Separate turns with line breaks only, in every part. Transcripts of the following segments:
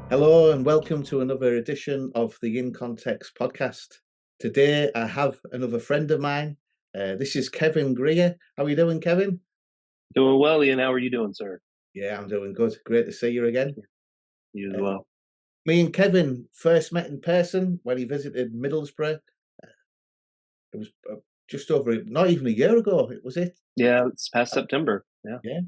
Hello and welcome to another edition of the In Context podcast. Today I have another friend of mine. This is Kevin Greer. How are you doing, Kevin?
Doing well, Ian. How are you doing, sir?
Yeah, I'm doing good. Great to see you again.
You as
Uh,
well.
Me and Kevin first met in person when he visited Middlesbrough. It was just over, not even a year ago, was it?
Yeah, it's past September. Yeah.
Yeah,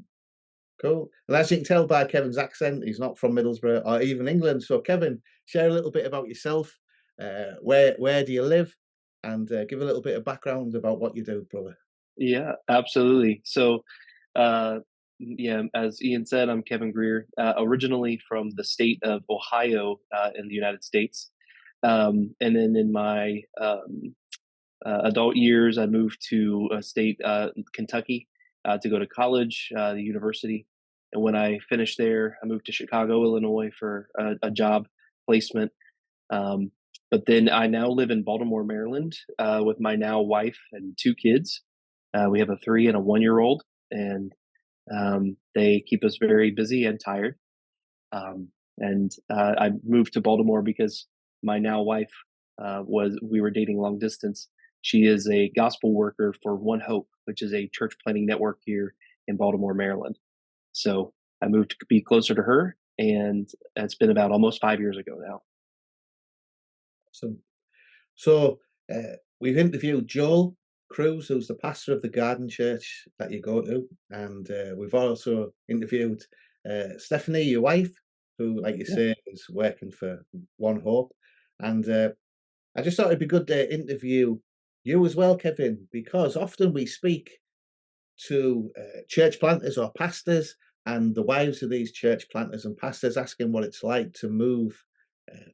cool. And as you can tell by Kevin's accent, he's not from Middlesbrough or even England. So, Kevin, share a little bit about yourself. Where do you live? And give a little bit of background about what you do, brother.
Yeah, absolutely. Uh, yeah, as Ian said, I'm Kevin Greer, originally from the state of Ohio in the United States. And then in my adult years, I moved to a state, Kentucky, to go to college, the university. And when I finished there, I moved to Chicago, Illinois for a job placement. Um, but then I now live in Baltimore, Maryland, with my now wife and two kids. We have a 3 and a 1 year old, and they keep us very busy and tired. And I moved to Baltimore because my now wife we were dating long distance. She is a gospel worker for One Hope, which is a church planting network here in Baltimore, Maryland. So I moved to be closer to her, and it's been about almost 5 years ago now.
So, so we've interviewed Joel Cruz, who's the pastor of the Garden Church that you go to, and we've also interviewed Stephanie, your wife, who, like you
Yeah.
say, is working for One Hope. And I just thought it'd be good to interview you as well, Kevin, because often we speak to church planters or pastors and the wives of these church planters and pastors asking what it's like to move uh,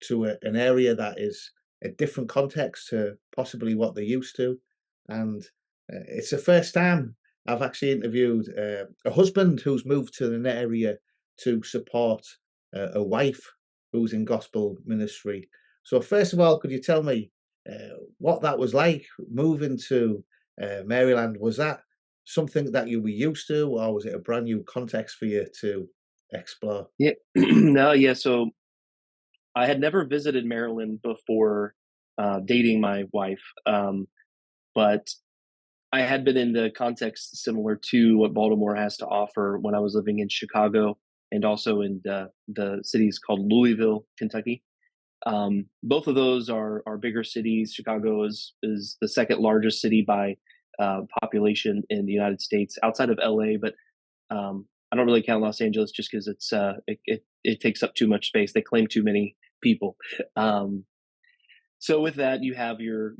to an area that is a different context to possibly what they're used to. And it's the first time I've actually interviewed a husband who's moved to an area to support a wife who's in gospel ministry. So, first of all, could you tell me what that was like moving to Maryland? Was that something that you were used to, or was it a brand new context for you to explore?
Yeah. No, yeah. So I had never visited Maryland before dating my wife, but I had been in the context similar to what Baltimore has to offer when I was living in Chicago and also in the cities called Louisville, Kentucky. Both of those are bigger cities. Chicago is the second largest city by population in the United States, outside of LA, but I don't really count Los Angeles just because it takes up too much space. They claim too many people. Um, so with that, you have your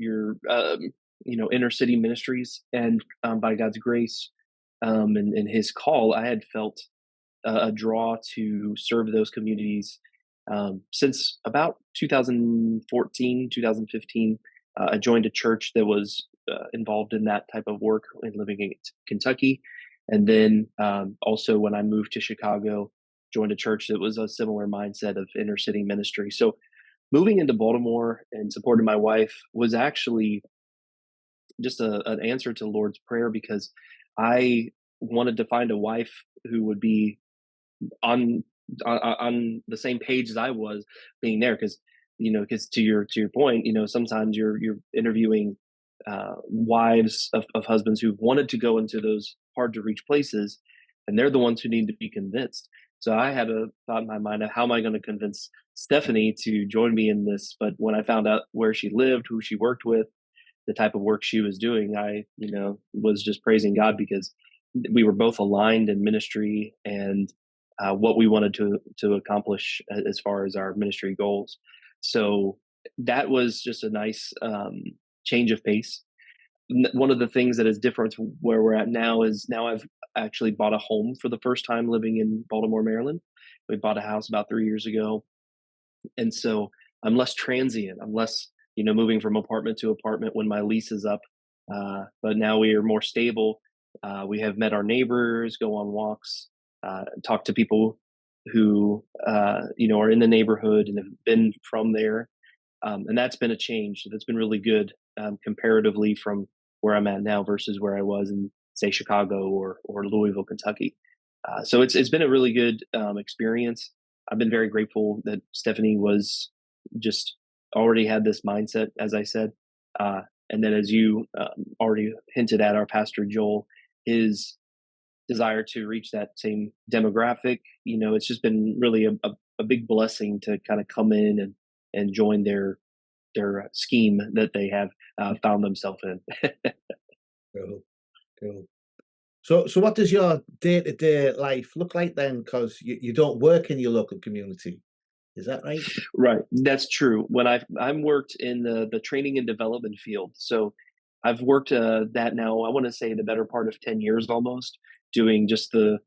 inner city ministries, and by God's grace and His call, I had felt a draw to serve those communities since about 2014, 2015. I joined a church that was involved in that type of work and living in Kentucky. And then also when I moved to Chicago, joined a church that was a similar mindset of inner city ministry. So moving into Baltimore and supporting my wife was actually just an answer to the Lord's prayer because I wanted to find a wife who would be on on the same page as I was being there because to your point, sometimes you're interviewing wives of husbands who've wanted to go into those hard to reach places, and they're the ones who need to be convinced. So I had a thought in my mind of how am I going to convince Stephanie to join me in this? But when I found out where she lived, who she worked with, the type of work she was doing, I was just praising God because we were both aligned in ministry and what we wanted to accomplish as far as our ministry goals. So that was just a nice change of pace. One of the things that is different to where we're at now is now I've actually bought a home for the first time living in Baltimore, Maryland. We bought a house about 3 years ago, and so I'm less transient. I'm less, moving from apartment to apartment when my lease is up. But now we are more stable. We have met our neighbors, go on walks, talk to people who are in the neighborhood and have been from there, and that's been a change. That's been really good comparatively from where I'm at now versus where I was in, say, Chicago or Louisville, Kentucky. So it's been a really good experience. I've been very grateful that Stephanie was just already had this mindset, as I said. And then, as you already hinted at, our pastor Joel, his desire to reach that same demographic, it's just been really a big blessing to kind of come in and join their scheme that they have found themselves in.
Cool, cool. So what does your day-to-day life look like then? Because you don't work in your local community, is that right?
Right, that's true. When I'm worked in the training and development field, so I've worked that now. I want to say the better part of 10 years almost, doing just the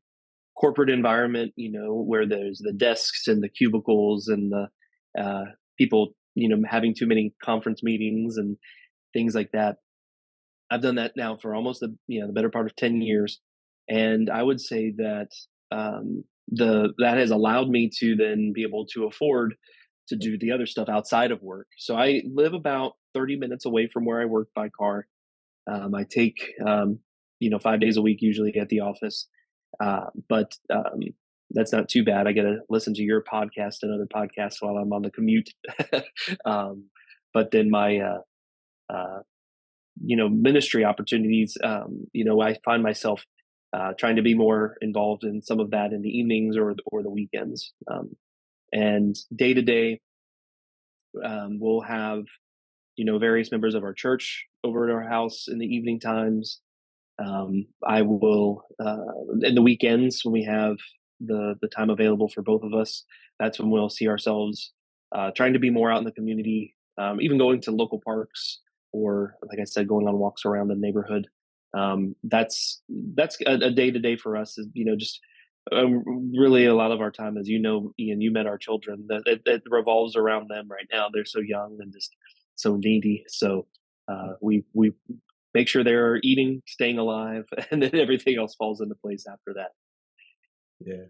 corporate environment. Where there's the desks and the cubicles and the people, having too many conference meetings and things like that. I've done that now for almost the better part of 10 years, and I would say that the that has allowed me to then be able to afford to do the other stuff outside of work. So I live about 30 minutes away from where I work by car. I take 5 days a week usually at the office, but that's not too bad. I get to listen to your podcast and other podcasts while I'm on the commute. um, but then my uh, ministry opportunities, I find myself trying to be more involved in some of that in the evenings or the weekends. And day to day, we'll have various members of our church over at our house in the evening times. I will in the weekends when we have the time available for both of us. That's when we'll see ourselves trying to be more out in the community, even going to local parks or, like I said, going on walks around the neighborhood. That's a day to day for us. Is just really a lot of our time, as you know, Ian. You met our children. That it revolves around them right now. They're so young and just so needy. So we make sure they're eating, staying alive, and then everything else falls into place after that.
Yeah.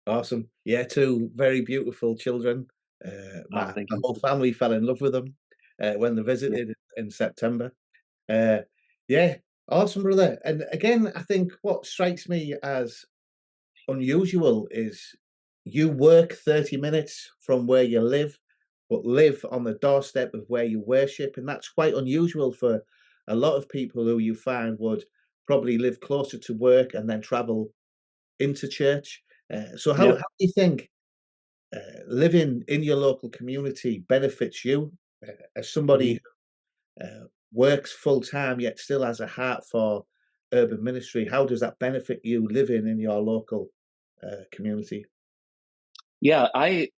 Awesome. Yeah, 2 very beautiful children.
Oh,
My
thank
my
you.
whole family fell in love with them, when they
Yeah,
visited in September. Uh, yeah, awesome, brother. And again, I think what strikes me as unusual is you work 30 minutes from where you live, but live on the doorstep of where you worship, and that's quite unusual for a lot of people who you find would probably live closer to work and then travel into church. So how
yeah,
do you think living in your local community benefits you as
mhm.
somebody who works full time yet still has a heart for urban ministry? How does that benefit you living in your local community?
Yeah. I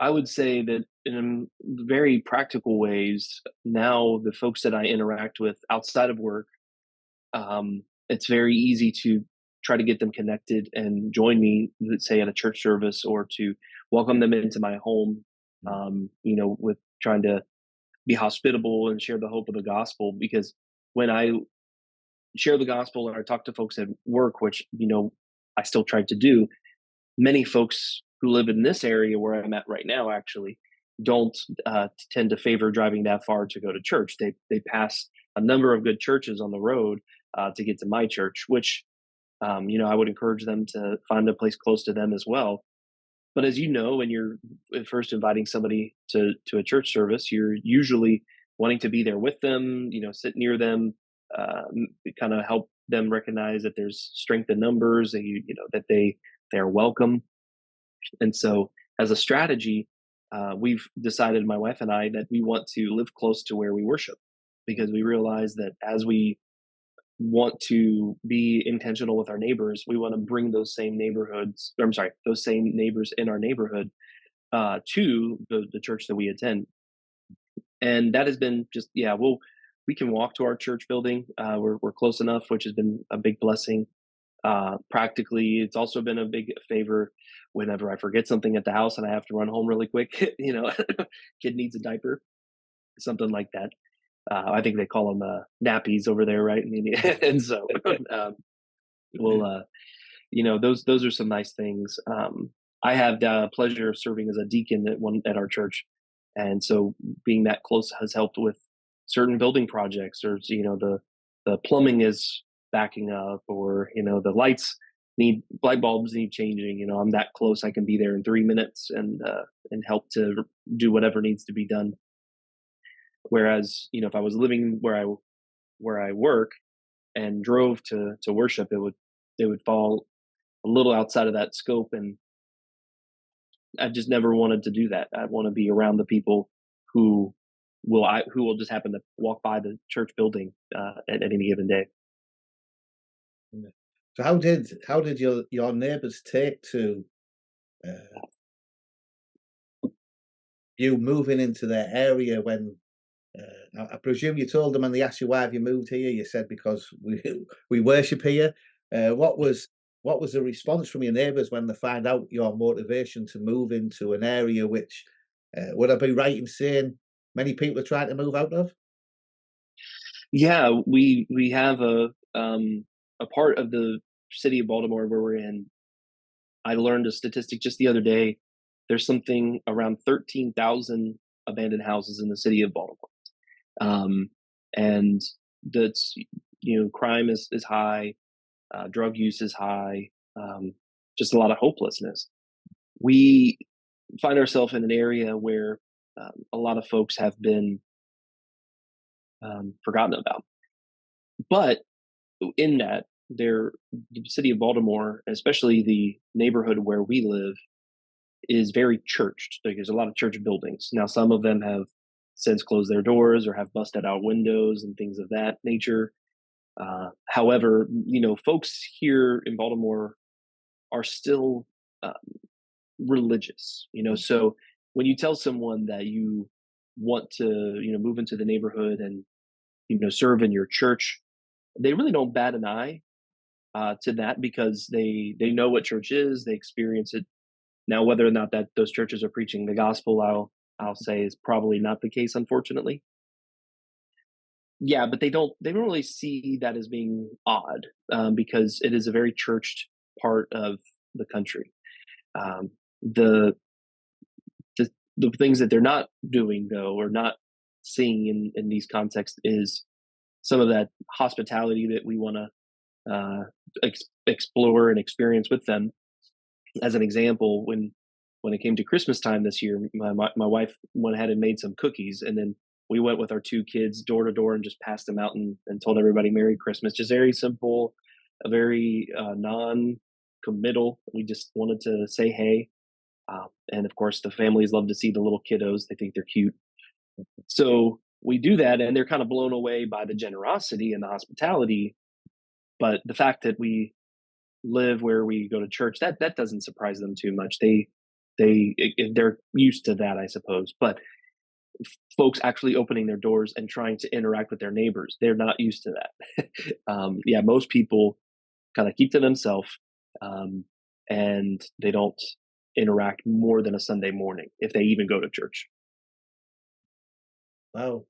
would say that in very practical ways, now the folks that I interact with outside of work, it's very easy to try to get them connected and join me, let's say at a church service, or to welcome them into my home.
Mm,
With trying to be hospitable and share the hope of the gospel. Because when I share the gospel and I talk to folks at work, which I still try to do, many folks who live in this area where I'm at right now actually don't tend to favor driving that far to go to church. They pass a number of good churches on the road to get to my church, which I would encourage them to find a place close to them as well. But as you know, when you're first inviting somebody to a church service, you're usually wanting to be there with them, sit near them, kind of help them recognize that there's strength in numbers, that that they are welcome. And so, as a strategy, we've decided, my wife and I, that we want to live close to where we worship, because we realize that as we want to be intentional with our neighbors, we want to bring those same neighborhoods, or I'm sorry, those same neighbors in our neighborhood to the church that we attend. And that has been just, yeah, we can walk to our church building. We're close enough, which has been a big blessing. Practically, it's also been a big favor whenever I forget something at the house and I have to run home really quick. Kid needs a diaper, something like that. I think they call them nappies over there, right? And so um, we'll, those are some nice things. I have the pleasure of serving as a deacon at our church, and so being that close has helped with certain building projects, or the plumbing is backing up, or the lights light bulbs need changing. I'm that close. I can be there in 3 minutes and help to do whatever needs to be done. Whereas, if I was living where I work and drove to worship, it would fall a little outside of that scope, and I just never wanted to do that. I want to be around the people who who will just happen to walk by the church building at any given day.
Yeah. So how did your neighbours take to uh, you moving into their area when I presume you told them when they asked you why have you moved here, you said because we we worship here. What was the response from your neighbours when they find out your motivation to move into an area which would I be right in saying many people are trying to move out of?
Yeah, we have a part of the city of Baltimore where we're in. I learned a statistic just the other day. There's something around 13,000 abandoned houses in the city of Baltimore. Um, and that's, crime is high, drug use is high, just a lot of hopelessness. We find ourselves in an area where a lot of folks have been forgotten about. But in that, the city of Baltimore, especially the neighborhood where we live, is very churched. Like there's a lot of church buildings. Now, some of them have since closed their doors or have busted out windows and things of that nature. However, folks here in Baltimore are still uh, religious. So when you tell someone that you want to, move into the neighborhood and serve in your church, they really don't bat an eye to that because they know what church is. They experience it. Now, whether or not that those churches are preaching the gospel, I'll say is probably not the case, unfortunately. Yeah, but they don't really see that as being odd because it is a very churched part of the country. Um, the the the things that they're not doing though, or not seeing in these contexts, is some of that hospitality that we want to explore and experience with them. As an example, when it came to Christmas time this year, my wife went ahead and made some cookies, and then we went with our two kids door to door and just passed them out and told everybody Merry Christmas. Just very simple, a very non-committal. We just wanted to say hey, and of course the families love to see the little kiddos. They think they're cute, so we do that, and they're kind of blown away by the generosity and the hospitality. But the fact that we live where we go to church, that doesn't surprise them too much. They're used to that, I suppose. But folks actually opening their doors and trying to interact with their neighbors, they're not used to that. Yeah, most people kind of keep to themselves, um, and they don't interact more than a Sunday morning if they even go to church.
Wow.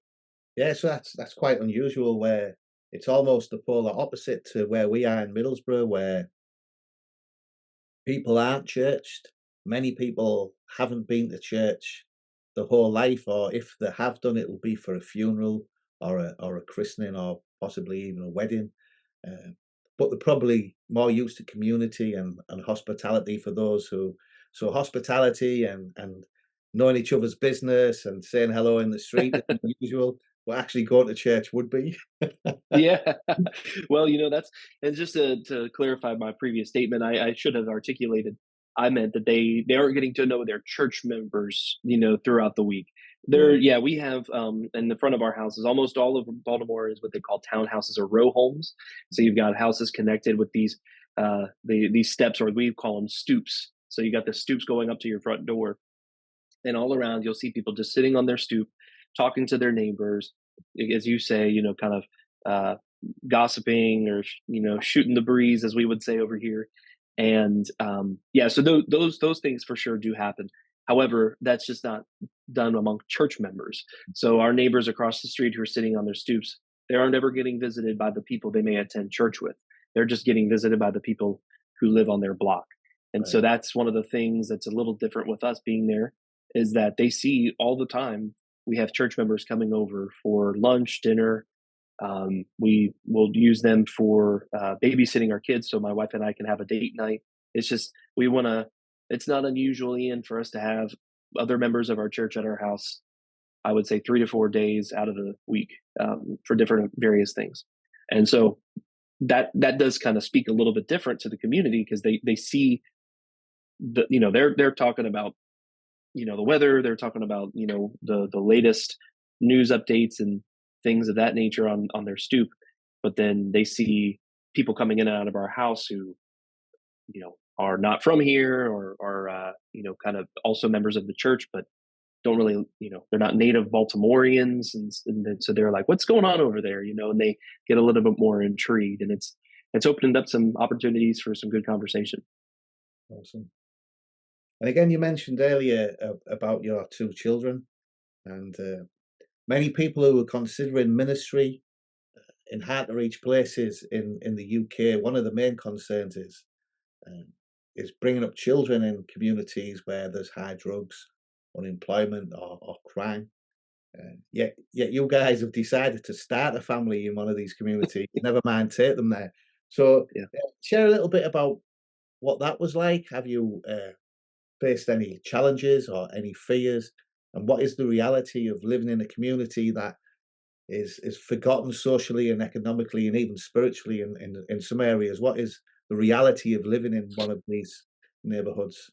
Yeah, so that's quite unusual where it's almost the polar opposite to where we are in Middlesbrough, where people aren't churched. Many people haven't been to church the whole life, or if they have done, it will be for a funeral or a christening or possibly even a wedding. Uh, but they're probably more used to community and hospitality for those who so hospitality and knowing each other's business and saying hello in the street is unusual. What actually going to church would be.
Yeah. Well, that's, and just to clarify my previous statement, I should have articulated. I meant that they aren't getting to know their church members, throughout the week.
Yeah,
Yeah, we have in the front of our houses, almost all of Baltimore is what they call townhouses or row homes. So you've got houses connected with these steps, or we call them stoops. So you got the stoops going up to your front door, and all around you'll see people just sitting on their stoop, talking to their neighbors, as you say, kind of uh, gossiping or shooting the breeze, as we would say over here. And yeah, so those things for sure do happen. However, that's just not done among church members. So our neighbors across the street who are sitting on their stoops, they aren't ever getting visited by the people they may attend church with. They're just getting visited by the people who live on their block. And so
right.
that's one of the things that's a little different with us being there, is that they see all the time we have church members coming over for lunch, dinner. We will use them for babysitting our kids, so my wife and I can have a date night. It's just we want to. It's not unusual, Ian, for us to have other members of our church at our house. I would say 3 to 4 days out of the week for different various things, and so that does kind of speak a little bit different to the community because they see they're talking about the weather, they're talking about the latest news updates and things of that nature on their stoop, but then they see people coming in and out of our house who are not from here or are kind of also members of the church but don't really they're not native Baltimoreans, and then, so they're like, what's going on over there, and they get a little bit more intrigued, and it's opened up some opportunities for some good conversation.
Awesome. And again, you mentioned earlier about your two children, and many people who are considering ministry in hard to reach places in the UK. One of the main concerns um, is bringing up children in communities where there's high drugs, unemployment, or crime. Yet you guys have decided to start a family in one of these communities. Never mind, take them there. So,
Yeah.
share a little bit about what that was like. Have you faced any challenges or any fears? And what is the reality of living in a community that is forgotten socially and economically and even spiritually in some areas? What is the reality of living in one of these neighborhoods?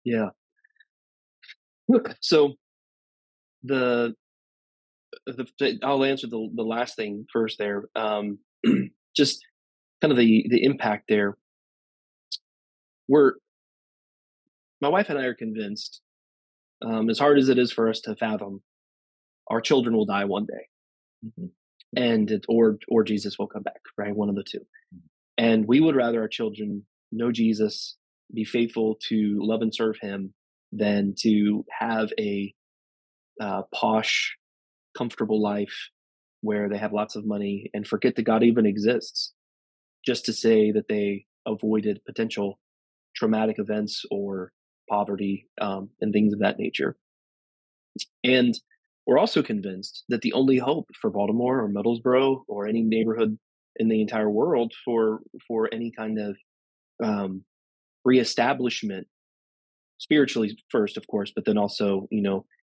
Yeah. So the I'll answer the last thing first there. Just kind of the impact there. We're My wife and I are convinced, as hard as it is for us to fathom, our children will die one day,
Mhm.
and or Jesus will come back, right? One of the two. And we would rather our children know Jesus, be faithful to love and serve Him, than to have a posh, comfortable life where they have lots of money and forget that God even exists, just to say that they avoided potential traumatic events or poverty and things of that nature. And we're also convinced that the only hope for Baltimore or Middlesbrough or any neighborhood in the entire world for any kind of um, reestablishment, spiritually first, of course, but then also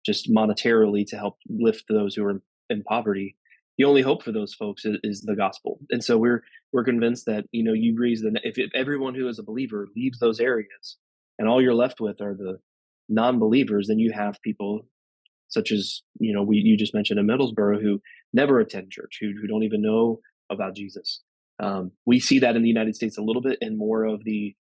just monetarily to help lift those who are in poverty. The only hope for those folks is the gospel, and so we're convinced that you raise the if everyone who is a believer leaves those areas, and all you're left with are the non-believers, then you have people such as you just mentioned in Middlesbrough who never attend church, who don't even know about Jesus. We see that in the United States a little bit in more of the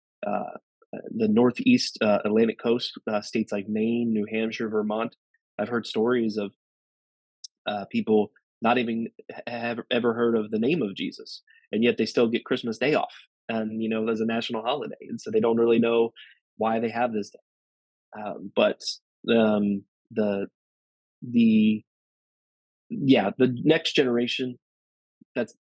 Northeast Atlantic coast states like Maine, New Hampshire, Vermont. I've heard stories of people not even have ever heard of the name of Jesus, and yet they still get Christmas Day off, and as a national holiday, and so they don't really know why they have this day. But the the the next generation that's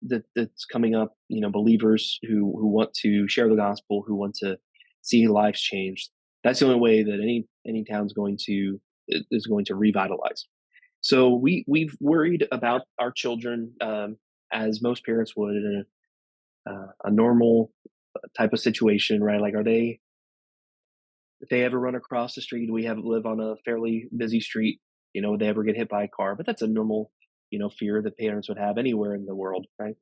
coming up, believers who want to share the gospel, who want to see lives changed. That's the only way that any town's going to is going to revitalize. So we've worried about our children, as most parents would in a normal type of situation, right? Like, are they if they ever run across the street, we have live on a fairly busy street. Would they ever get hit by a car? But that's a normal fear that parents would have anywhere in the world, right?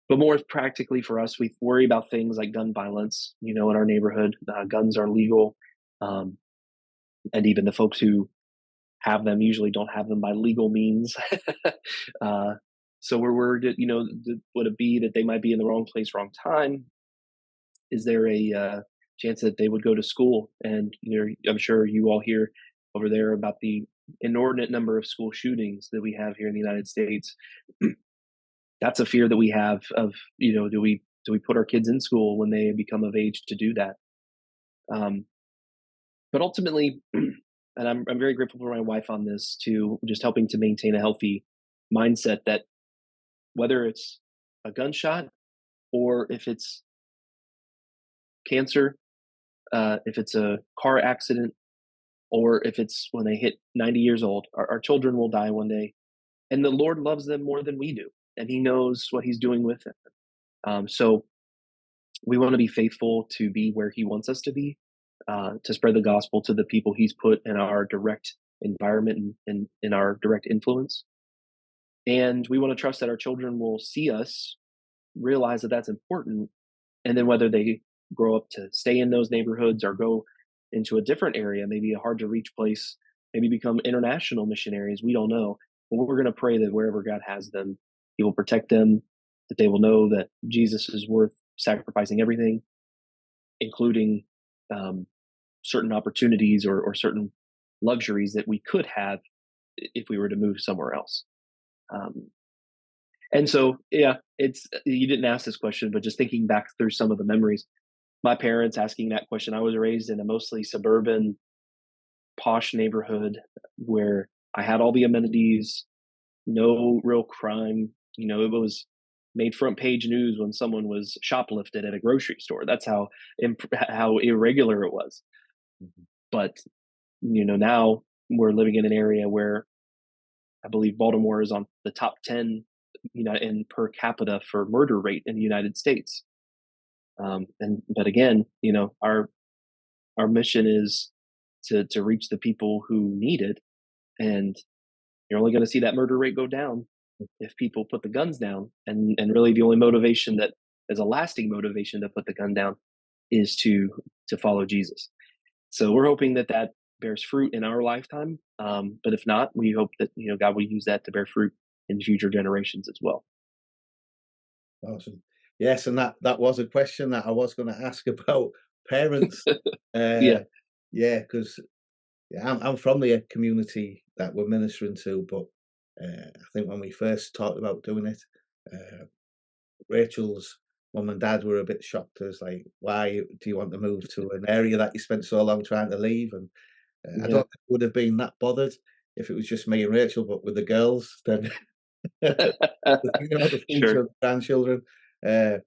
But more practically for us, we worry about things like gun violence. In our neighborhood, guns are legal, um, and even the folks who have them usually don't have them by legal means. uh, so we're worried that would it be that they might be in the wrong place, wrong time? Is there a chance that they would go to school? And I'm sure you all hear over there about the inordinate number of school shootings that we have here in the United States. That's a fear that we have of do we put our kids in school when they become of age to do that? Um, but ultimately, and I'm very grateful for my wife on this too, just helping to maintain a healthy mindset that whether it's a gunshot or if it's cancer, if it's a car accident, or if it's when they hit 90 years old, our children will die one day, and the Lord loves them more than we do. and He knows what He's doing with it. So we want to be faithful to be where He wants us to be, to spread the gospel to the people He's put in our direct environment and in our direct influence. And we want to trust that our children will see us, realize that that's important, and then whether they grow up to stay in those neighborhoods or go into a different area, maybe a hard to reach place, maybe become international missionaries, we don't know. But we're going to pray that wherever God has them, He will protect them, that they will know that Jesus is worth sacrificing everything, including um, certain opportunities or certain luxuries that we could have if we were to move somewhere else. Um, and so, yeah, it's you didn't ask this question, but just thinking back through some of the memories, my parents asking that question. I was raised in a mostly suburban, posh neighborhood where I had all the amenities, no real crime. It was made front page news when someone was shoplifted at a grocery store. That's how irregular it was.
Mhm.
But now we're living in an area where I believe Baltimore is on the top 10, in per capita for murder rate in the United States. And but again, our mission is to reach the people who need it, and you're only going to see that murder rate go down if people put the guns down. And really, the only motivation that is a lasting motivation to put the gun down is to follow Jesus. So we're hoping that that bears fruit in our lifetime. But if not, we hope that God will use that to bear fruit in future generations as well.
Awesome. Yes, and that was a question that I was gonna ask about parents.
Yeah,
Uh, yeah, because yeah, I'm from the community that we're ministering to, but, I think when we first talked about doing it, uh, Rachel's mum and dad were a bit shocked as like, "Why do you want to move to an area that you spent so long trying to leave?" And, I
yeah,
don't think would have been that bothered if it was just me and Rachel, but with the girls, then we're thinking about the future
sure.
of the grandchildren. Uh,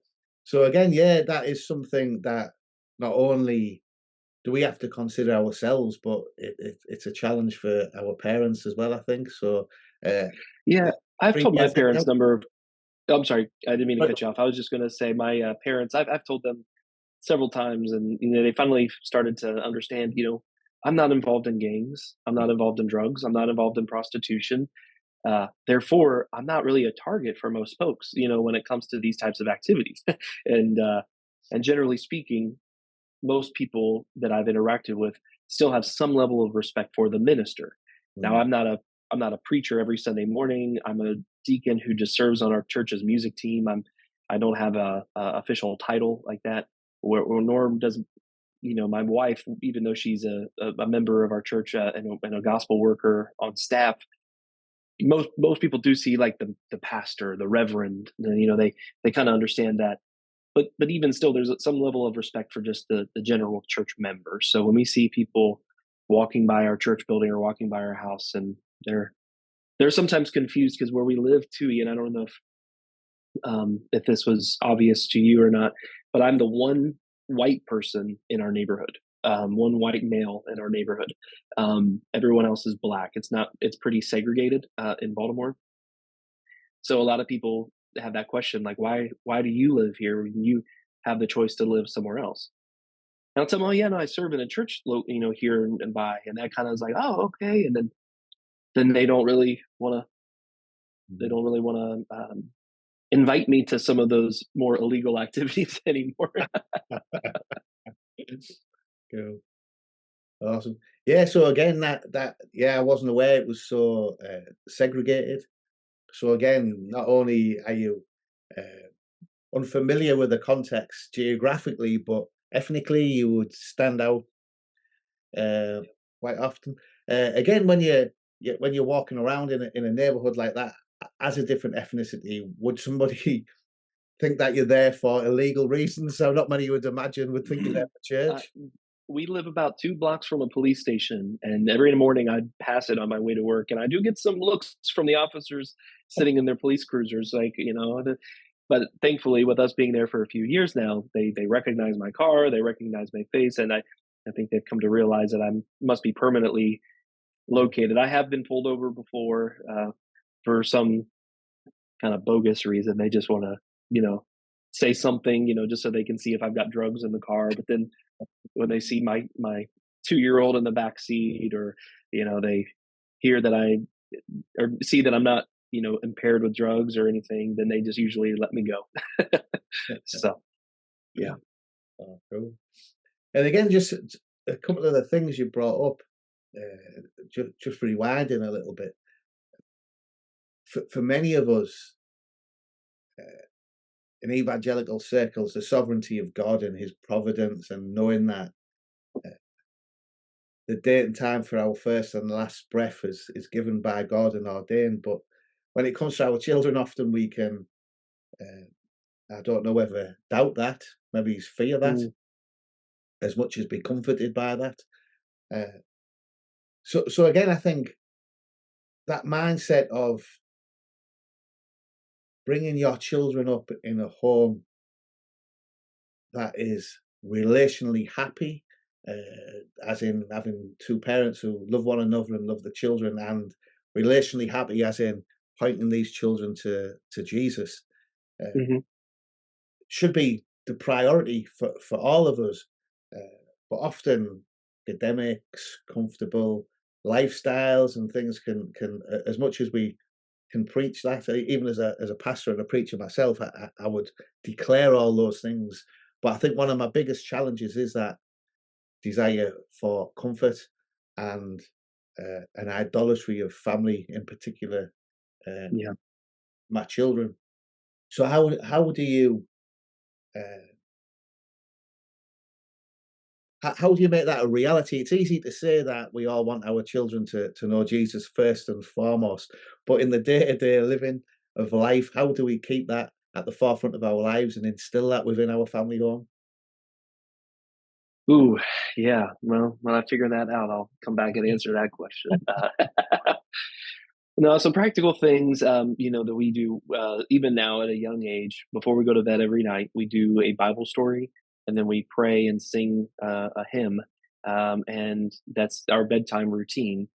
so again, yeah, that is something that not only do we have to consider ourselves, but it's a challenge for our parents as well, I think. So, uh,
Yeah, I've
3
told my
years in now?
parents number of. Oh, I'm sorry, I didn't mean to
But
cut you off. I was just going to say my parents. I've told them several times, and they finally started to understand. I'm not involved in gangs. I'm not involved in drugs. I'm not involved in prostitution. Therefore, I'm not really a target for most folks. When it comes to these types of activities, and uh, and generally speaking, most people that I've interacted with still have some level of respect for the minister. Now,
Mm,
I'm not a preacher every Sunday morning. I'm a deacon who just serves on our church's music team. I don't have a official title like that. Where Norm doesn't. My wife, even though she's a member of our church, and a gospel worker on staff, most people do see like the pastor, the reverend. They kind of understand that, but even still, there's some level of respect for just the general church member. So when we see people walking by our church building or walking by our house, and they're sometimes confused because where we live too, I don't know if this was obvious to you or not, but I'm the one white person in our neighborhood, one white male in our neighborhood. Everyone else is black. It's pretty segregated in Baltimore. So a lot of people have that question, like, why do you live here when you have the choice to live somewhere else? And I'll tell them, oh yeah, no, I serve in a church, here and by, and that kind of is like, oh okay, and then they
mhm.
don't really want to invite me to some of those more illegal activities anymore.
Cool. Awesome. Yeah, so again, that yeah, I wasn't aware it was so, segregated. So again, not only are you, unfamiliar with the context geographically, but ethnically, you would stand out uh, quite often. Again, when you're walking around in a neighborhood like that, as a different ethnicity, would somebody think that you're there for illegal reasons? So not many you would imagine would think you're there for
uh,
church.
we live about 2 blocks from a police station, and every morning I'd pass it on my way to work, and I do get some looks from the officers sitting in their police cruisers, like but thankfully, with us being there for a few years now, they recognize my car, they recognize my face, and I think they've come to realize that I must be permanently
Mm,
located. I have been pulled over before for some kind of bogus reason. They just want to, you know, say something, just so they can see if I've got drugs in the car. But then when they see my 2 year old in the back seat, or they hear that I or see that I'm not impaired with drugs or anything, then they just usually let me go. So yeah.
Oh, cool. And again, just a couple of the things you brought up, just rewinding a little bit. For many of us in evangelical circles, the sovereignty of God and His providence, and knowing that the date and time for our first and last breath is given by God and ordained. But when it comes to our children, often we can, I don't know whether doubt that, maybe fear that,
Mm,
as much as be comforted by that. Uh, so again, I think that mindset of bringing your children up in a home that is relationally happy, as in having two parents who love one another and love the children, and relationally happy as in pointing these children to Jesus, uh,
mhm.
should be the priority for all of us. But often academics, comfortable lifestyles and things can as much as we can preach that, even as a pastor and a preacher myself, I would declare all those things. But I think one of my biggest challenges is that desire for comfort and an idolatry of family, in particular, uh,
Yeah.
my children. So how do you uh, how do you make that a reality? It's easy to say that we all want our children to know Jesus first and foremost, but in the day-to-day living of life, how do we keep that at the forefront of our lives and instill that within our family home?
Ooh, yeah. Well, when I figure that out, I'll come back and answer that question. No, some practical things, that we do, even now at a young age. Before we go to bed every night, we do a Bible story, and then we pray and sing a hymn, and that's our bedtime routine.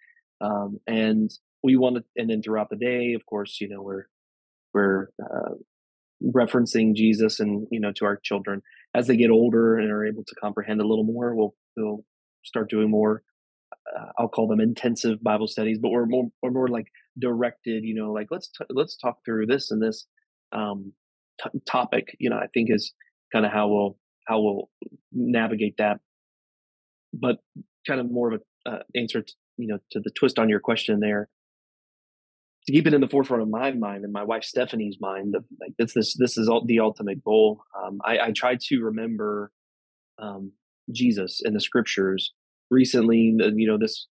And we want to, and then throughout the day, of course, we're referencing Jesus and to our children as they get older and are able to comprehend a little more. We'll start doing more, I'll call them intensive Bible studies, but we're more like directed. Like let's talk through this and this topic. I think is kind of how we'll navigate that. But kind of more of a answer, to the twist on your question there. To keep it in the forefront of my mind and my wife Stephanie's mind, like this is the ultimate goal. I try to remember Jesus in the scriptures. Recently, this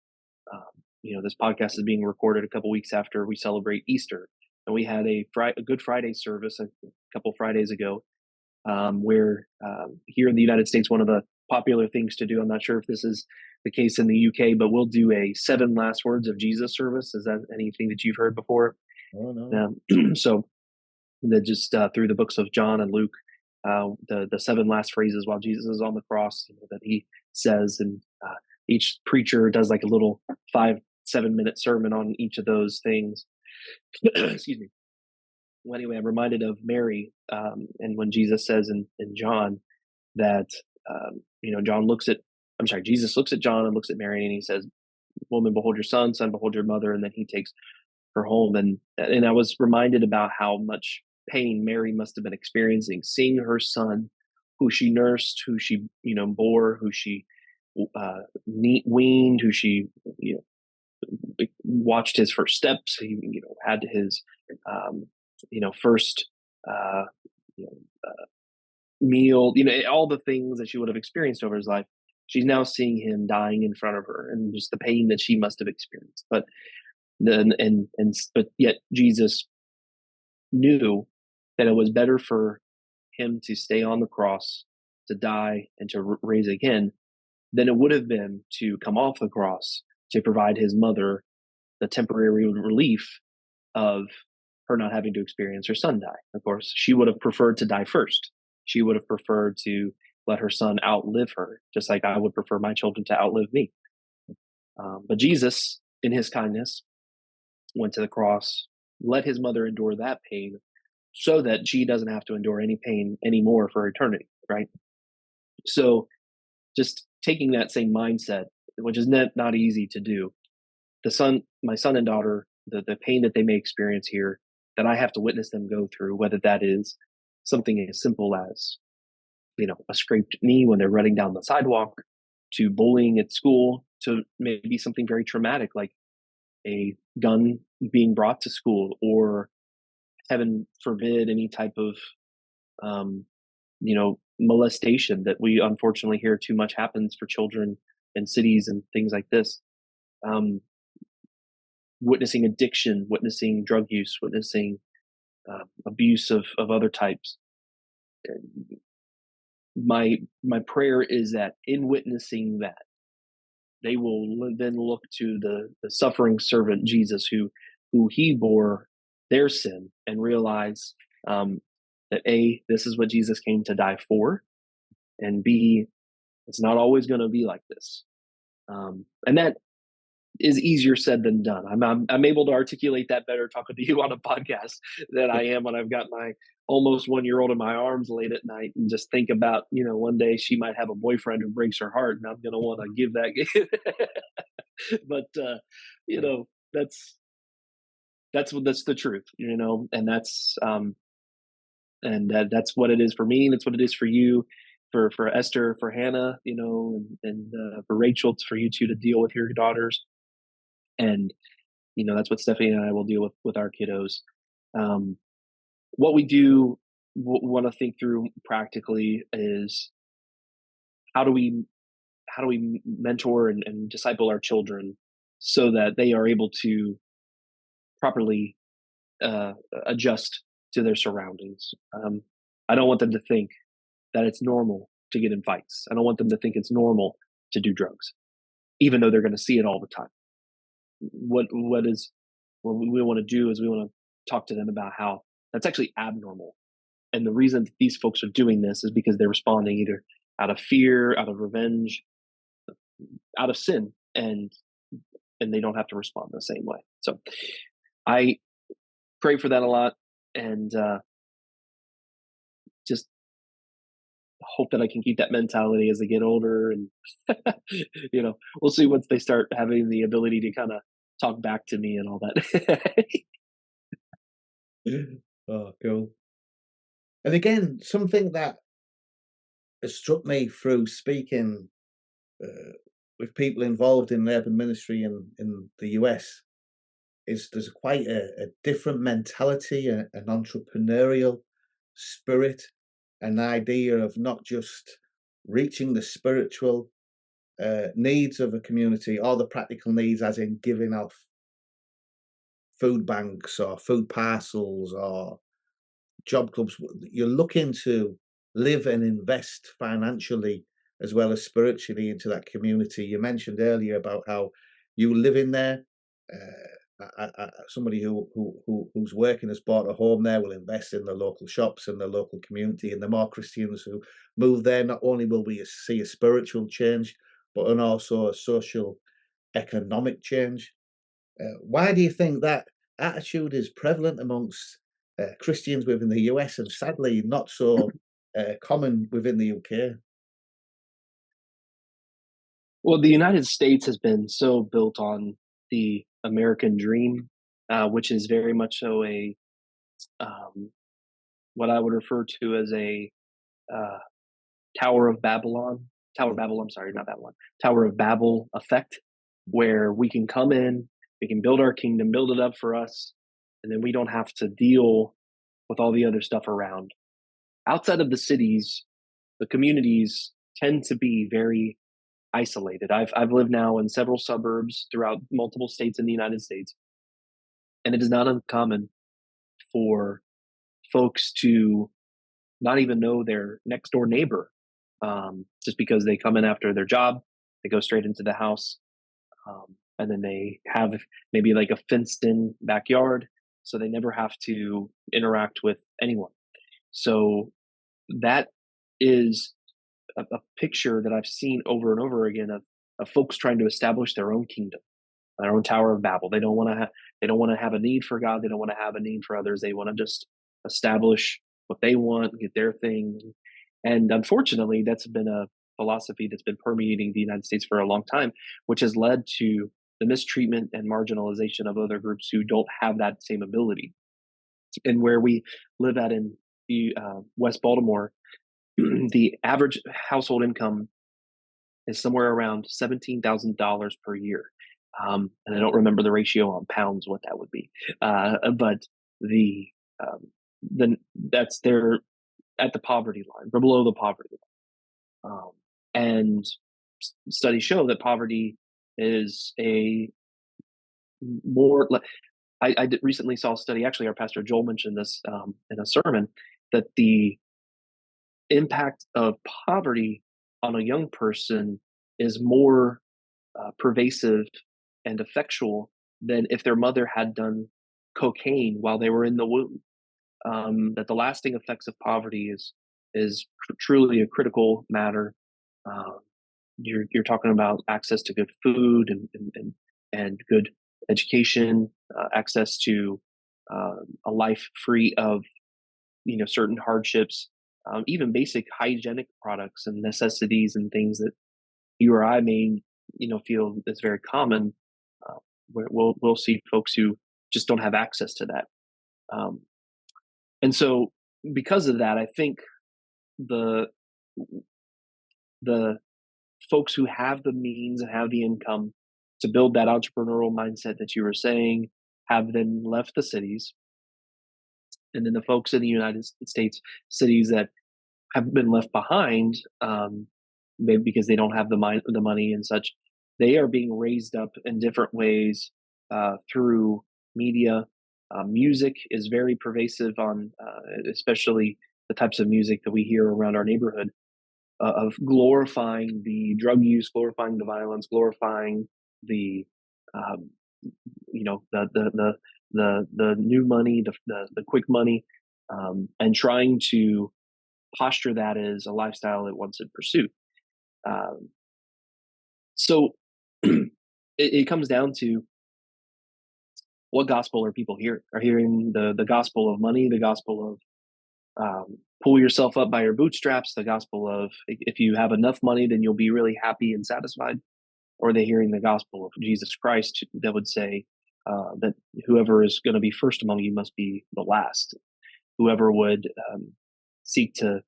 podcast is being recorded a couple weeks after we celebrate Easter, and we had a Good Friday service a couple Fridays ago, where here in the United States, one of the popular things to do. I'm not sure if this is the case in the UK, but we'll do a seven last words of Jesus service. Is that anything that you've heard before?
Oh no.
So that just through the books of John and Luke, the seven last phrases while Jesus is on the cross, that he says, and each preacher does like a little 5-7 minute sermon on each of those things. Excuse me. Well, anyway, I'm reminded of Mary, and when Jesus says in John that John looks at, I'm sorry, Jesus looks at John and looks at Mary, and he says, "Woman, behold your son; son, behold your mother," and then he takes her home. And I was reminded about how much pain Mary must have been experiencing, seeing her son, who she nursed, who she bore, who she weaned, who she watched his first steps. He had his first uh, you know, meal. All the things that she would have experienced over his life. She's now seeing him dying in front of her, and just the pain that she must have experienced. But then, but yet Jesus knew that it was better for him to stay on the cross, to die, and to raise again, than it would have been to come off the cross to provide his mother the temporary relief of her not having to experience her son die. Of course, she would have preferred to die first. She would have preferred to let her son outlive her, just like I would prefer my children to outlive me. But Jesus, in his kindness, went to the cross, let his mother endure that pain so that she doesn't have to endure any pain anymore for eternity, right? So just taking that same mindset, which is not easy to do. My son and daughter, the pain that they may experience here, that I have to witness them go through, whether that is something as simple as, a scraped knee when they're running down the sidewalk, to bullying at school, to maybe something very traumatic like a gun being brought to school, or heaven forbid any type of um, molestation that we unfortunately hear too much happens for children in cities and things like this. Um, Witnessing addiction, witnessing drug use, witnessing abuse of other types. My prayer is that in witnessing that, they will then look to the suffering servant Jesus, who he bore their sin, and realize that A, this is what Jesus came to die for, and B, it's not always going to be like this. And that is easier said than done. I'm able to articulate that better talking to you on a podcast than I am when I've got my almost 1 year old in my arms late at night and just think about, one day she might have a boyfriend who breaks her heart and I'm going to want to give that. But you
Yeah.
know that's the truth, and that's what it is for me. That's what it is for you, for Esther, for Hannah, and for Rachel. It's for you two to deal with your daughters, and that's what Stephanie and I will deal with our kiddos. Um, what we do want to think through practically is how do we mentor and disciple our children so that they are able to properly uh, adjust to their surroundings. I don't want them to think that it's normal to get in fights. I don't want them to think it's normal to do drugs, even though they're going to see it all the time. What we want to do is we want to talk to them about how that's actually abnormal, and the reason that these folks are doing this is because they're responding either out of fear, out of revenge, out of sin, and they don't have to respond the same way. So I pray for that a lot, and just hope that I can keep that mentality as they get older. And we'll see once they start having the ability to kind of talk back to me and all that.
Oh, cool. And again, something that has struck me through speaking uh, with people involved in urban ministry in the US is there's quite a different mentality, an entrepreneurial spirit, an idea of not just reaching the spiritual needs of a community or the practical needs, as in giving off food banks or food parcels or job clubs. You're looking to live and invest financially as well as spiritually into that community. You mentioned earlier about how you live in there. Somebody who's working has bought a home there will invest in the local shops and the local community. And the more Christians who move there, not only will we see a spiritual change, but and also a social economic change. Why do you think that attitude is prevalent amongst Christians within the US and sadly not so common within the UK?
Well, the United States has been so built on the American dream, which is very much so a um, what I would refer to as a uh, Tower of Babylon, Tower of Babel. I'm sorry, not Babylon. Tower of Babel effect, where we can come in, we can build our kingdom, build it up for us, and then we don't have to deal with all the other stuff around. Outside of the cities, the communities tend to be very isolated. I've lived now in several suburbs throughout multiple states in the United States, and it is not uncommon for folks to not even know their next door neighbor, just because they come in after their job, they go straight into the house, and then they have maybe like a fenced in backyard, so they never have to interact with anyone. So that is a picture that I've seen over and over again of folks trying to establish their own kingdom. their own Tower of Babel. They don't want to have a need for God. They don't want to have a need for others. They want to just establish what they want, get their thing. And unfortunately, that's been a philosophy that's been permeating the United States for a long time, which has led to the mistreatment and marginalization of other groups who don't have that same ability. And where we live at in the West Baltimore, the average household income is somewhere around $17,000 per year. And I don't remember the ratio on pounds what that would be, but the um, that's they're at the poverty line, or below the poverty line. And studies show that poverty is a more. Recently saw a study. Actually, our pastor Joel mentioned this in a sermon, that the impact of poverty on a young person is more pervasive and effectual than if their mother had done cocaine while they were in the womb. That the lasting effects of poverty is truly a critical matter. Uh, you're talking about access to good food and good education, access to a life free of certain hardships, even basic hygienic products and necessities and things that you or I may feel is very common. Uh, where we'll see folks who just don't have access to that, um, and so because of that, I think the the folks who have the means and have the income to build that entrepreneurial mindset that you were saying have then left the cities, and then the folks in the United States cities that have been left behind, maybe because they don't have the money and such. They are being raised up in different ways through media. Music is very pervasive on, especially the types of music that we hear around our neighborhood, of glorifying the drug use, glorifying the violence, glorifying the, um, the new money, the quick money, and trying to posture that as a lifestyle it wants to pursue. Um, so it comes down to, what gospel are people hearing? Are hearing the gospel of money, the gospel of pull yourself up by your bootstraps, the gospel of if you have enough money, then you'll be really happy and satisfied? Or are they hearing the gospel of Jesus Christ that would say that whoever is going to be first among you must be the last? Whoever would seek to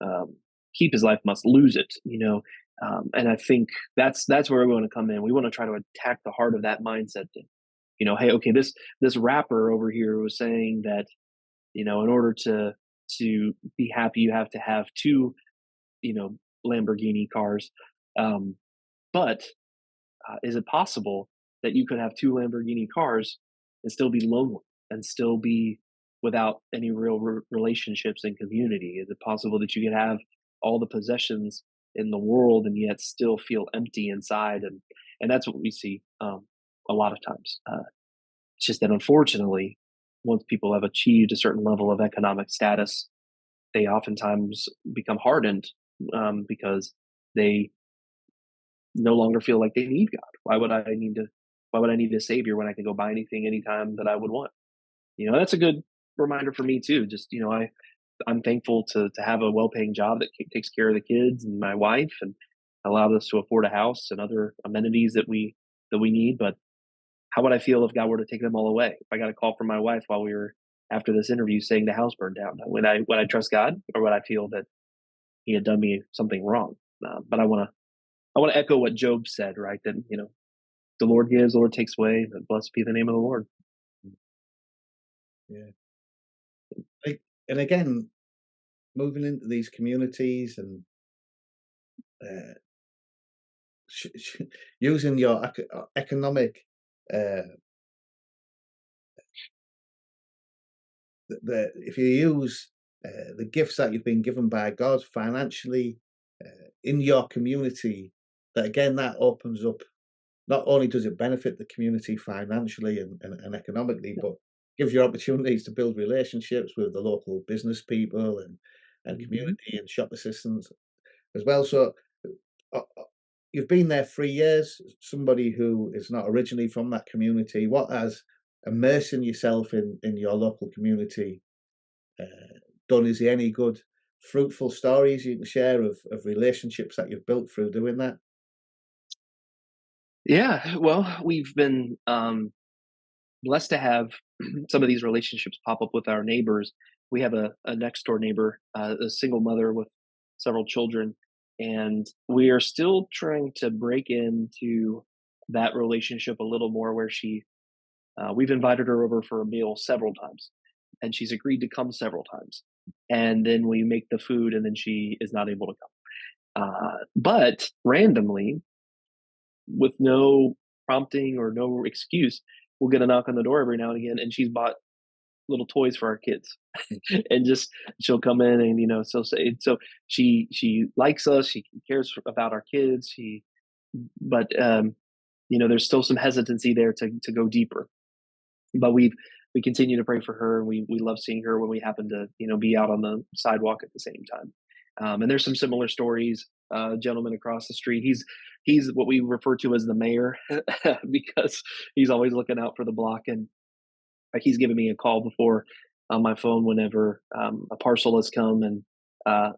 um, keep his life must lose it. And I think that's where we want to come in. We want to try to attack the heart of that mindset. That, hey, okay, this rapper over here was saying that in order to be happy, you have to have two you know Lamborghini cars. Um, but is it possible that you could have two Lamborghini cars and still be lonely and still be without any real relationships and community? Is it possible that you could have all the possessions in the world and yet still feel empty inside? And that's what we see a lot of times. It's just that unfortunately, once people have achieved a certain level of economic status, they oftentimes become hardened because they no longer feel like they need God. Why would I need a savior when I can go buy anything anytime that I would want? That's a good reminder for me too. Just, I'm thankful to have a well-paying job that takes care of the kids and my wife and allows us to afford a house and other amenities that we need. But how would I feel if God were to take them all away? If I got a call from my wife while we were after this interview saying the house burned down, would I trust God, or would I feel that He had done me something wrong? But I want to echo what Job said, right? That the Lord gives, the Lord takes away. But blessed be the name of the Lord.
Yeah. And again, moving into these communities and uh, using your economic, uh, if you use the gifts that you've been given by God financially in your community, that again, that opens up. Not only does it benefit the community financially and economically, but gives you opportunities to build relationships with the local business people and
Mhm.
community and shop assistants as well. So you've been there 3 years. Somebody who is not originally from that community. What has immersing yourself in your local community done? Is there any good, fruitful stories you can share of relationships that you've built through doing that?
Yeah, well, we've been blessed to have some of these relationships pop up with our neighbors. We have a next door neighbor, a single mother with several children, and we are still trying to break into that relationship a little more. Where we've invited her over for a meal several times, and she's agreed to come several times, and then we make the food, and then she is not able to come. But randomly, with no prompting or no excuse, we'll get a knock on the door every now and again, and she's bought little toys for our kids, and just she'll come in and so she likes us, she cares about our kids, but there's still some hesitancy there to go deeper, but we continue to pray for her. We love seeing her when we happen to be out on the sidewalk at the same time. And there's some similar stories. Gentleman across the street, he's what we refer to as the mayor because he's always looking out for the block, and like he's given me a call before on my phone whenever a parcel has come and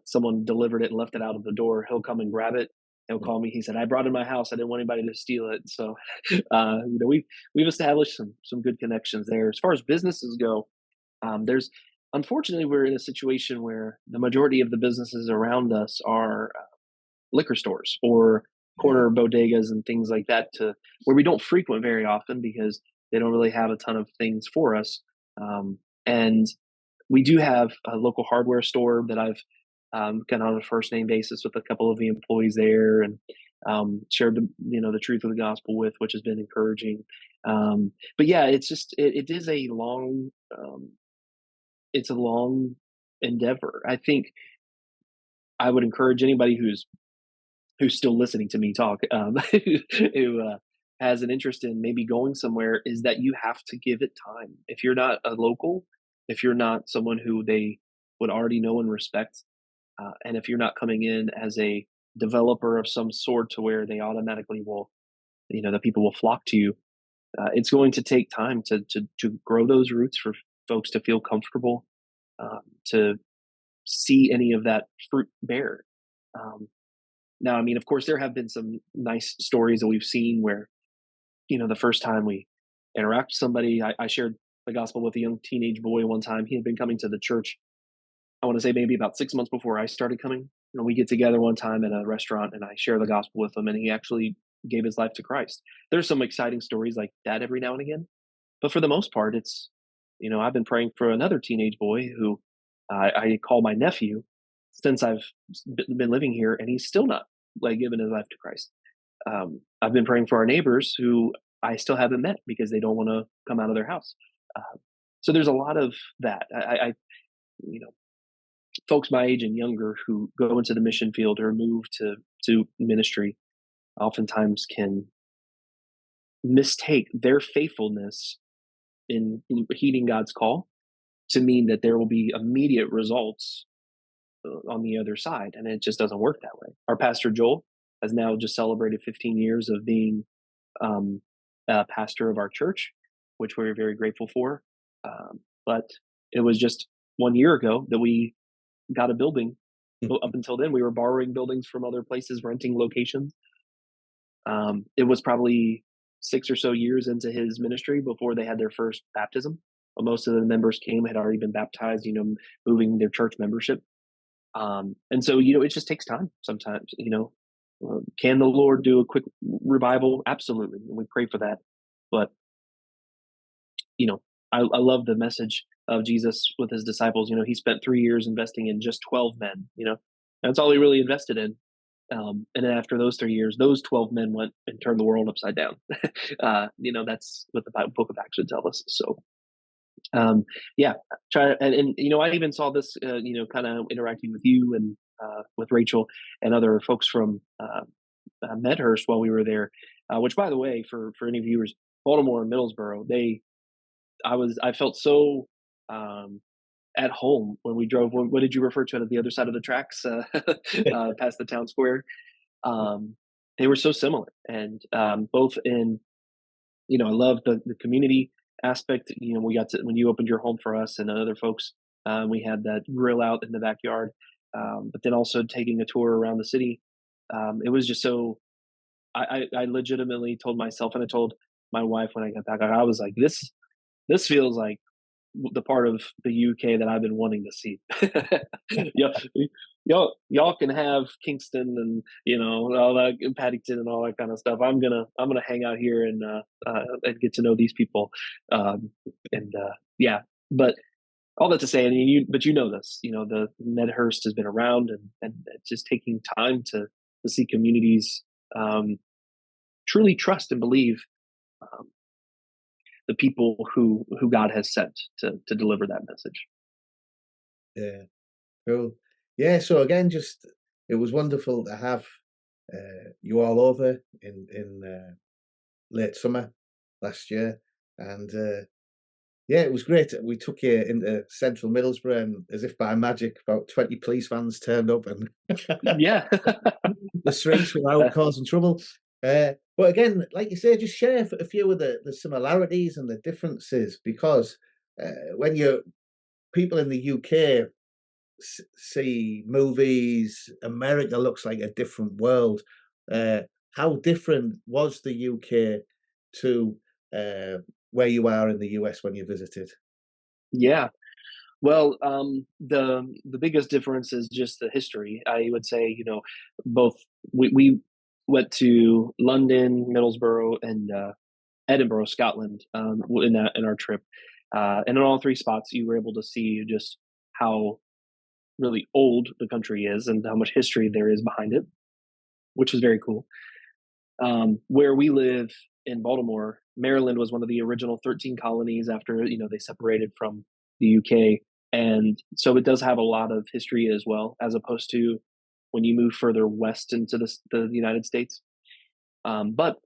someone delivered it and left it out of the door. He'll come and grab it. He'll call me. He said, "I brought it in my house. I didn't want anybody to steal it." So, we've established some good connections there. As far as businesses go, there's unfortunately we're in a situation where the majority of the businesses around us are liquor stores or
Yeah.
corner bodegas and things like that, to where we don't frequent very often because they don't really have a ton of things for us. And we do have a local hardware store that I've gotten on a first name basis with a couple of the employees there, and shared the truth of the gospel with, which has been encouraging. But yeah, it's just it is a long it's a long endeavor. I think I would encourage anybody who's still listening to me talk, who has an interest in maybe going somewhere, is that you have to give it time. If you're not a local, if you're not someone who they would already know and respect, and if you're not coming in as a developer of some sort to where they automatically will, the people will flock to you. It's going to take time to grow those roots for folks to feel comfortable, to see any of that fruit bear. Um, Now, I mean, of course, there have been some nice stories that we've seen where, the first time we interact with somebody, I shared the gospel with a young teenage boy one time. He had been coming to the church, I want to say maybe about 6 months before I started coming. We get together one time at a restaurant and I share the gospel with him, and he actually gave his life to Christ. There's some exciting stories like that every now and again. But for the most part, I've been praying for another teenage boy who I call my nephew since I've been living here, and he's still not like giving his life to Christ. I've been praying for our neighbors who I still haven't met because they don't want to come out of their house. Uh, so there's a lot of that. You know, folks my age and younger who go into the mission field or move to ministry oftentimes can mistake their faithfulness in heeding God's call to mean that there will be immediate results on the other side, and it just doesn't work that way. Our pastor Joel has now just celebrated 15 years of being pastor of our church, which we're very grateful for. But it was just 1 year ago that we got a building. Up until then, we were borrowing buildings from other places, renting locations. It was probably 6 or so years into his ministry before they had their first baptism. Most of the members came had already been baptized, moving their church membership. And so, it just takes time sometimes. Can the Lord do a quick revival? Absolutely. And we pray for that. But, you know, I love the message of Jesus with his disciples. He spent 3 years investing in just 12 men, that's all he really invested in. And then after those 3 years, those 12 men went and turned the world upside down. That's what the book of Acts would tell us. So, yeah, try and I even saw this, kind of interacting with you and with Rachel and other folks from Medhurst while we were there. Which, by the way, for any viewers, Baltimore and Middlesboro, I felt so at home when we drove. What did you refer to it as the other side of the tracks, past the town square? Um, they were so similar, and both in, I love the community aspect. We got to, when you opened your home for us and other folks, we had that grill out in the backyard. But then also taking a tour around the city. It was just so, I legitimately told myself, and I told my wife when I got back, I was like, this feels like the part of the UK that I've been wanting to see. y'all, y'all can have Kingston and all that, Paddington and all that kind of stuff. I'm gonna hang out here and get to know these people, and yeah. But all that to say, and but this, the Medhurst has been around, and it's just taking time to see communities truly trust and believe um, the people who God has sent to deliver that message.
Yeah, cool. Yeah, so again, just it was wonderful to have you all over in late summer last year, and yeah, it was great. We took you into central Middlesbrough, and as if by magic, about 20 police vans turned up, and
Yeah.
the streets without causing trouble. But again, like you say, just share a few of the similarities and the differences, because when you people in the UK see movies, America looks like a different world. Uh, how different was the UK to where you are in the US when you visited?
Yeah. Well, the biggest difference is just the history. I would say, both we went to London, Middlesbrough, and Edinburgh, Scotland, in our trip, and in all three spots, you were able to see just how really old the country is and how much history there is behind it, which is very cool. Where we live in Baltimore, Maryland was one of the original 13 colonies after they separated from the UK, and so it does have a lot of history as well, as opposed to when you move further west into the United States. But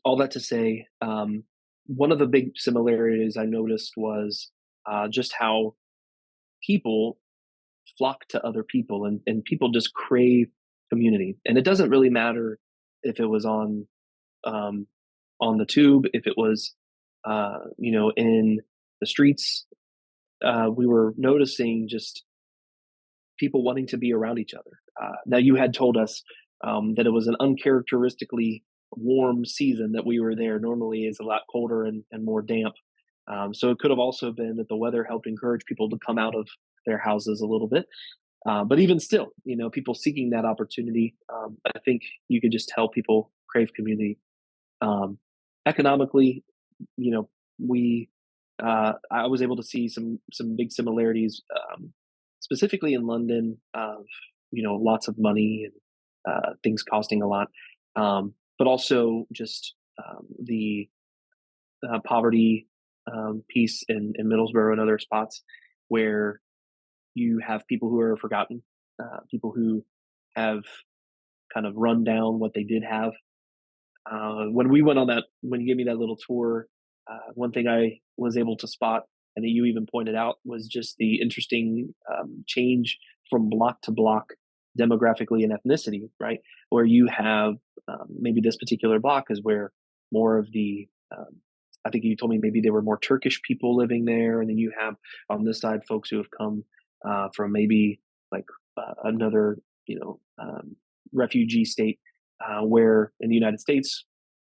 all that to say, one of the big similarities I noticed was just how people flock to other people, and people just crave community, and it doesn't really matter if it was um, on the tube, if it was, in the streets. We were noticing just people wanting to be around each other. Now, you had told us that it was an uncharacteristically warm season that we were there. Normally, it's a lot colder and more damp. So it could have also been that the weather helped encourage people to come out of their houses a little bit. But even still, people seeking that opportunity, I think you could just tell people crave community. Um, Economically, you know, we I was able to see some big similarities, specifically in London, of lots of money and things costing a lot, but also just the poverty piece in Middlesbrough and other spots where you have people who are forgotten, people who have kind of run down what they did have. When we went on that, when you gave me that little tour, one thing I was able to spot, and that you even pointed out, was just the interesting change from block to block demographically and ethnicity, right? Where you have maybe this particular block is where more of the, I think you told me maybe there were more Turkish people living there, and then you have on this side folks who have come from maybe like another, refugee state, where in the United States,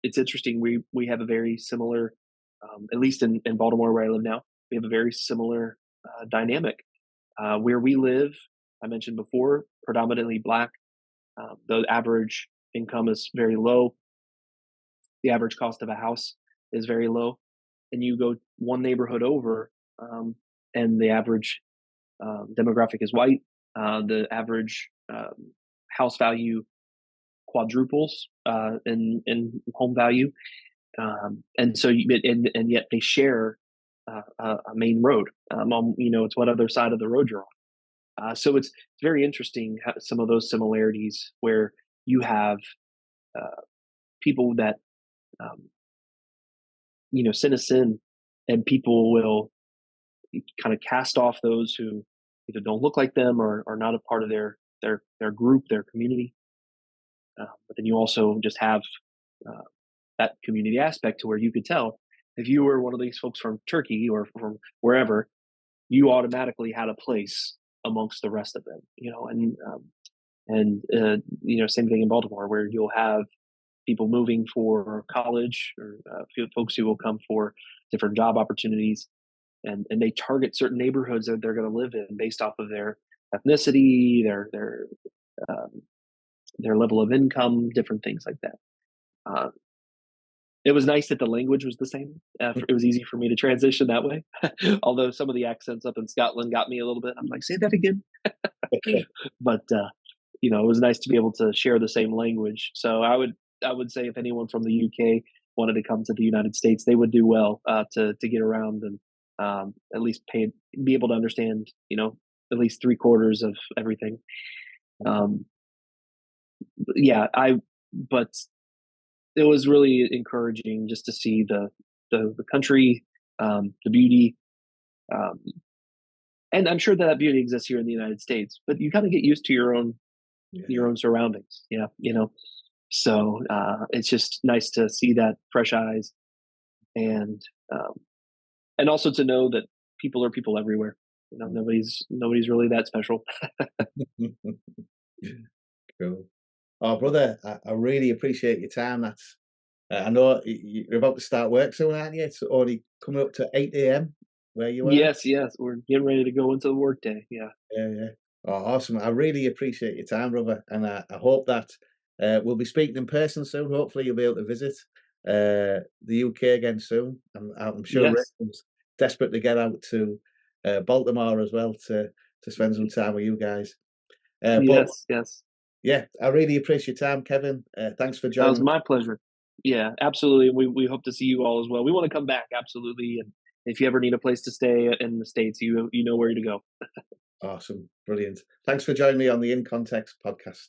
it's interesting. We have a very similar, at least in Baltimore where I live now, we have a very similar dynamic. Where we live, I mentioned before, predominantly black. The average income is very low. The average cost of a house is very low. And you go one neighborhood over, and the average demographic is white. The average house value quadruples in home value, and so and yet they share a main road. It's what other side of the road you're on. So it's very interesting how some of those similarities where you have uh, people that um, sin is sin, and people will kind of cast off those who either don't look like them or are not a part of their group, their community. but then you also just have uh, that community aspect to where you could tell if you were one of these folks from Turkey or from wherever, you automatically had a place amongst the rest of them, same thing in Baltimore where you'll have people moving for college or folks who will come for different job opportunities, and they target certain neighborhoods that they're going to live in based off of their ethnicity, um, their level of income, different things like that. Uh, it was nice that the language was the same. It was easy for me to transition that way. Although some of the accents up in Scotland got me a little bit. I'm like, say that again. But it was nice to be able to share the same language. So I would say if anyone from the UK wanted to come to the United States, they would do well to get around and at least be able to understand, at least three quarters of everything. Um, yeah, but it was really encouraging just to see the country, the beauty, um, and I'm sure that beauty exists here in the United States. But you kind of get used to your
Yeah.
own surroundings. Yeah, So it's just nice to see that fresh eyes, and um, and also to know that people are people everywhere. Nobody's really that special.
Cool. Oh, brother, I really appreciate your time. I know you're about to start work soon, aren't you? It's only coming up to 8 a.m. where you are.
Yes, yes, we're getting ready to go into the workday. Yeah.
Yeah, yeah. Oh, awesome. I really appreciate your time, brother. And I hope that we'll be speaking in person soon. Hopefully, you'll be able to visit the UK again soon. I'm sure
Yes.
Rachel's desperate to get out to Baltimore as well to spend some time with you guys. But
Yes. Yes.
yeah, I really appreciate your time, Kevin. Thanks for
That was
joining me.
my pleasure. Yeah, absolutely. We hope to see you all as well. We want to come back, absolutely. And if you ever need a place to stay in the States, you know where to go.
Awesome. Brilliant. Thanks for joining me on the In Context podcast.